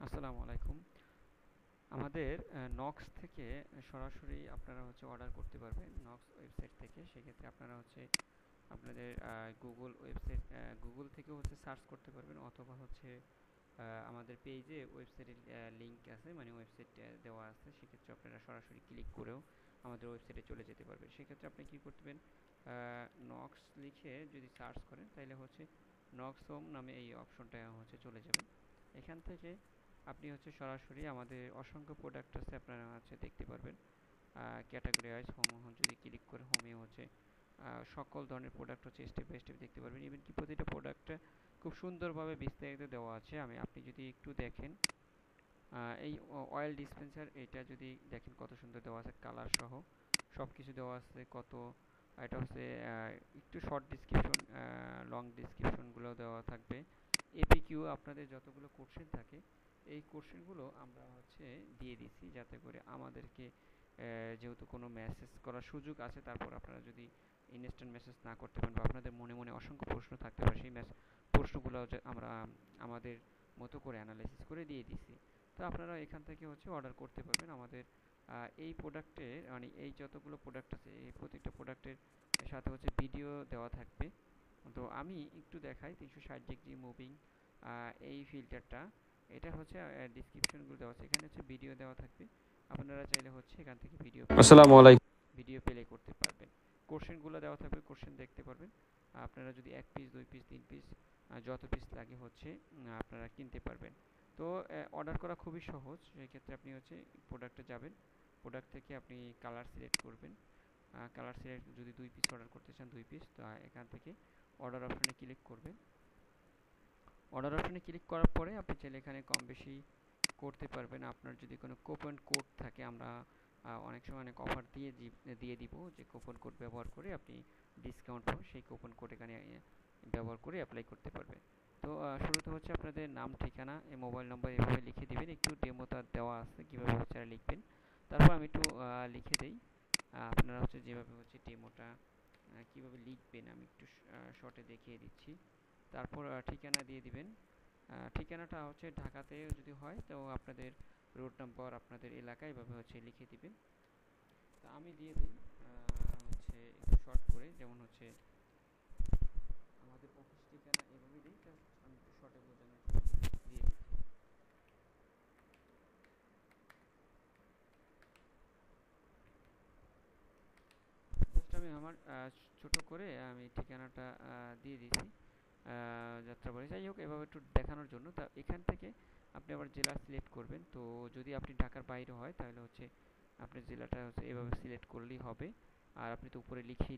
আসসালামু আলাইকুম। আমাদের নক্স থেকে সরাসরি আপনারা অর্ডার করতে পারবেন নক্স ওয়েবসাইট থেকে। সেক্ষেত্রে আপনারা আপনাদের গুগল ওয়েবসাইট, গুগল থেকেও সার্চ করতে পারবেন, অথবা আমাদের পেজে ওয়েবসাইটের লিঙ্ক আছে, মানে ওয়েবসাইট দেওয়া আছে। সেক্ষেত্রে আপনারা সরাসরি ক্লিক করেও আমাদের ওয়েবসাইটে চলে যেতে পারবেন। সেক্ষেত্রে আপনি কী করতেবেন, নক্স লিখে যদি সার্চ করেন তাহলে নক্স হোম নামে এই অপশনটা চলে যাবেন। এখান থেকে আপনি সরাসরি আমাদের অসংখ্য প্রোডাক্ট আছে, আপনারা দেখতে পারবেন। ক্যাটাগরি ওয়াইজ হোম যদি ক্লিক করে হোমে সকল ধরনের প্রোডাক্ট স্টেপ বাই স্টেপ দেখতে পারবেন। ইভেন কি প্রতিটা প্রোডাক্টে খুব সুন্দরভাবে বিস্তারিত দেওয়া আছে। আপনি যদি একটু দেখেন, এই অয়েল ডিসপেন্সার, এটা যদি দেখেন কত সুন্দর দেওয়া আছে, কালার সহ সব কিছু দেওয়া আছে। এটা একটু শর্ট ডিসক্রিপশন, লং ডিসক্রিপশনগুলো দেওয়া থাকবে। এপিকিউ, আপনাদের যতগুলো কোশ্চেন থাকে এই কোশ্চেনগুলো আমরা দিয়ে দিছি, যাতে করে আমাদেরকে যেহেতু কোনো মেসেজ করার সুযোগ আছে, তারপর আপনারা যদি ইনস্ট্যান্ট মেসেজ না করতে পারেন বা আপনাদের মনে মনে অসংখ্য প্রশ্ন থাকতে পারে, সেই প্রশ্নগুলো আমরা আমাদের মতো করে অ্যানালাইসিস করে দিয়ে দিছি। তো আপনারা এখান থেকে অর্ডার করতে পারবেন আমাদের এই প্রোডাক্টের, মানে এই যতগুলো প্রোডাক্ট আছে এই প্রত্যেকটা প্রোডাক্টের সাথে ভিডিও দেওয়া থাকবে। তো আমি একটু দেখাই, 360 ডিগ্রি মুভিং এই ফিল্টারটা, এটা ডিসক্রিপশনগুলো দেওয়া আছে, এখানে ভিডিও দেওয়া থাকবে। আপনারা চাইলে এখান থেকে আসসালামু আলাইকুম। ভিডিও প্লে করতে পারবেন। কোশ্চেনগুলো দেওয়া থাকবে, কোশ্চেন দেখতে পারবেন। আপনারা যদি 1 পিস 2 পিস 3 পিস যত পিস লাগে আপনারা কিনতে পারবেন। তো অর্ডার করা খুবই সহজ। সেক্ষেত্রে আপনি প্রোডাক্টে যাবেন, প্রোডাক্ট থেকে আপনি কালার সিলেক্ট করবেন। কালার সিলেক্ট, যদি 2 পিস অর্ডার করতে চান 2 পিস, তো এখান থেকে অর্ডার অপশনে ক্লিক করবেন। অর্ডার অপশনে ক্লিক করার পরে আপনি চাইলে এখানে কম বেশি করতে পারবেন। আপনার যদি কোনো কুপন কোড থাকে, আমরা অনেক সময় অনেক অফার দিয়ে দিব, যে কুপন কোড ব্যবহার করে আপনি ডিসকাউন্ট পাবেন, সেই কুপন কোড এখানে ব্যবহার করে অ্যাপ্লাই করতে পারবেন। তো শুরুতে আপনাদের নাম, ঠিকানা, মোবাইল নম্বর এভাবে লিখে দিবেন। একটু ডেমোটা দেওয়া আছে কীভাবে লিখবেন, তারপর আমি একটু লিখে দেই। আপনারা যেভাবে ডেমোটা কীভাবে লিখবেন আমি একটু শর্টে দেখিয়ে দিচ্ছি। তারপর ঠিকানা দিয়ে দিবেন। ঠিকানাটা ঢাকাতে যদি হয় তো আপনাদের রোড নাম্বার, আপনাদের এলাকা এভাবে লিখে দিবেন। তো আমি দিয়ে দিই একটু শর্ট করে, যেমন আমাদের অফিস ঠিকানা এভাবে দিই। আমি একটু শর্টে বোঝানোর জন্য দিয়ে দিই। জাস্ট আমি আমার ছোট করে আমি ঠিকানাটা দিয়ে দিয়েছি, যাত্রাবাড়ি। যাই হোক, এভাবে একটু দেখানোর জন্য। তা এখান থেকে আপনি আবার জেলা সিলেক্ট করবেন। তো যদি আপনি ঢাকার বাইরে হয় তাহলে আপনার জেলাটা এভাবে সিলেক্ট করলেই হবে। আর আপনি তো উপরে লিখেই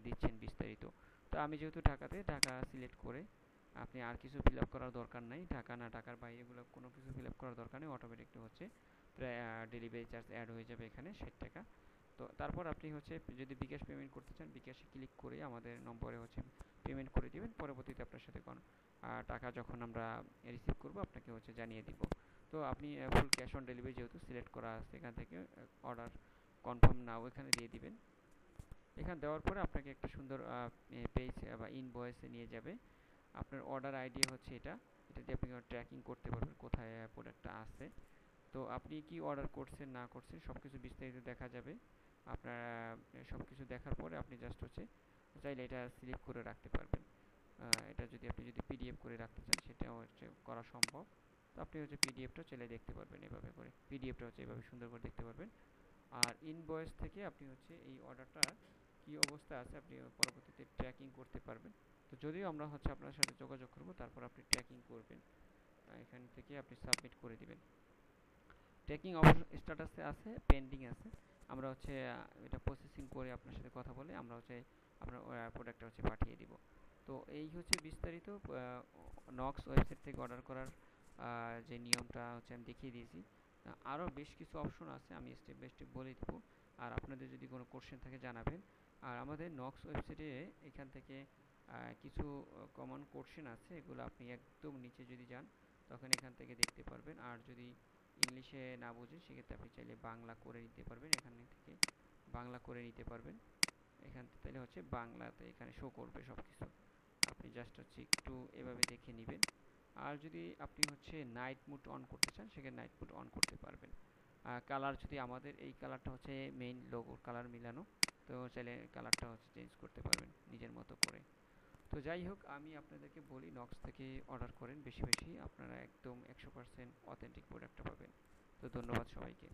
দিচ্ছেন বিস্তারিত। তো আমি যেহেতু ঢাকাতে, ঢাকা সিলেক্ট করে আপনি আর কিছু ফিল আপ করার দরকার নাই। ঢাকা না ঢাকার বাইরে এগুলো কোনো কিছু ফিল আপ করার দরকার নেই, অটোমেটিকলি প্রায় ডেলিভারি চার্জ অ্যাড হয়ে যাবে এখানে 60 টাকা। তো তারপর আপনি যদি বিকাশ পেমেন্ট করতে চান, বিকাশে ক্লিক করে আমাদের নম্বরে পেমেন্ট করে দিবেন। পরবর্তীতে আপনার সাথে টাকা যখন আমরা রিসিভ করব আপনাকে জানিয়ে দিব। তো আপনি ফুল ক্যাশ অন ডেলিভারি যেহেতু সিলেক্ট করা আছে, এখান থেকে অর্ডার কনফার্ম নাও এখানে দিয়ে দিবেন। এখানে দেওয়ার পরে আপনাকে একটা সুন্দর পেজ বা ইনভয়েসে নিয়ে যাবে। আপনার অর্ডার আইডি এটা, এটা দিয়ে আপনি ট্র্যাকিং করতে পারবেন কোথায় প্রোডাক্টটা আছে। তো আপনি কি অর্ডার করছেন না করছেন সব কিছু বিস্তারিত দেখা যাবে। আপনার সব কিছু দেখার পরে আপনি জাস্ট চাইলে এটা সিলেক্ট করে রাখতে পারবেন। এটা আপনি যদি পিডিএফ করে রাখতে চান, সেটাও করা সম্ভব। তো আপনি পিডিএফটা চাইলে দেখতে পারবেন, এভাবে করে পিডিএফটা এভাবে সুন্দর করে দেখতে পারবেন। আর ইনভয়েস থেকে আপনি এই অর্ডারটা কি অবস্থা আছে আপনি পরবর্তীতে ট্র্যাকিং করতে পারবেন। তো যদিও আমরা আপনার সাথে যোগাযোগ করব, তারপর আপনি ট্র্যাকিং করবেন। এখান থেকে আপনি সাবমিট করে দিবেন। ট্র্যাকিং অবশ্য স্ট্যাটাসে আছে, পেন্ডিং আছে। আমরা এটা প্রসেসিং করে আপনার সাথে কথা বলে আমরা আপনার প্রোডাক্টটা পাঠিয়ে দিব। তো এই বিস্তারিত নক্স ওয়েবসাইট থেকে অর্ডার করার যে নিয়মটা আমি দেখিয়ে দিয়েছি। আরও বেশ কিছু অপশন আছে, আমি স্টেপ বাই স্টেপ বলে দিব। আর আপনাদের যদি কোনো কোশ্চেন থাকে জানাবেন। আর আমাদের নক্স ওয়েবসাইটে এখান থেকে কিছু কমন কোশ্চেন আছে, এগুলো আপনি একদম নিচে যদি যান তখন এখান থেকে দেখতে পারবেন। আর যদি ইংলিশে না বুঝেন সেক্ষেত্রে আপনি চাইলে বাংলা করে নিতে পারবেন, এখান থেকে বাংলা করে নিতে পারবেন। এখান থেকে তাহলে বাংলাতে এখানে শো করবে সব কিছু। আপনি জাস্ট একটু এভাবে দেখে নেবেন। আর যদি আপনি হচ্ছে নাইট মোড অন করতে চান, সেখানে নাইট মোড অন করতে পারবেন। কালার যদি আমাদের এই কালারটা হচ্ছে মেইন লোগোর কালার মিলানো, তো চাইলে কালারটা হচ্ছে চেঞ্জ করতে পারবেন নিজের মতো করে। তো যাই হোক, আমি আপনাদেরকে বলি নক্স থেকে অর্ডার করেন বেশি বেশি, আপনারা একদম 100% অথেন্টিক প্রোডাক্টটা পাবেন। তো ধন্যবাদ সবাইকে।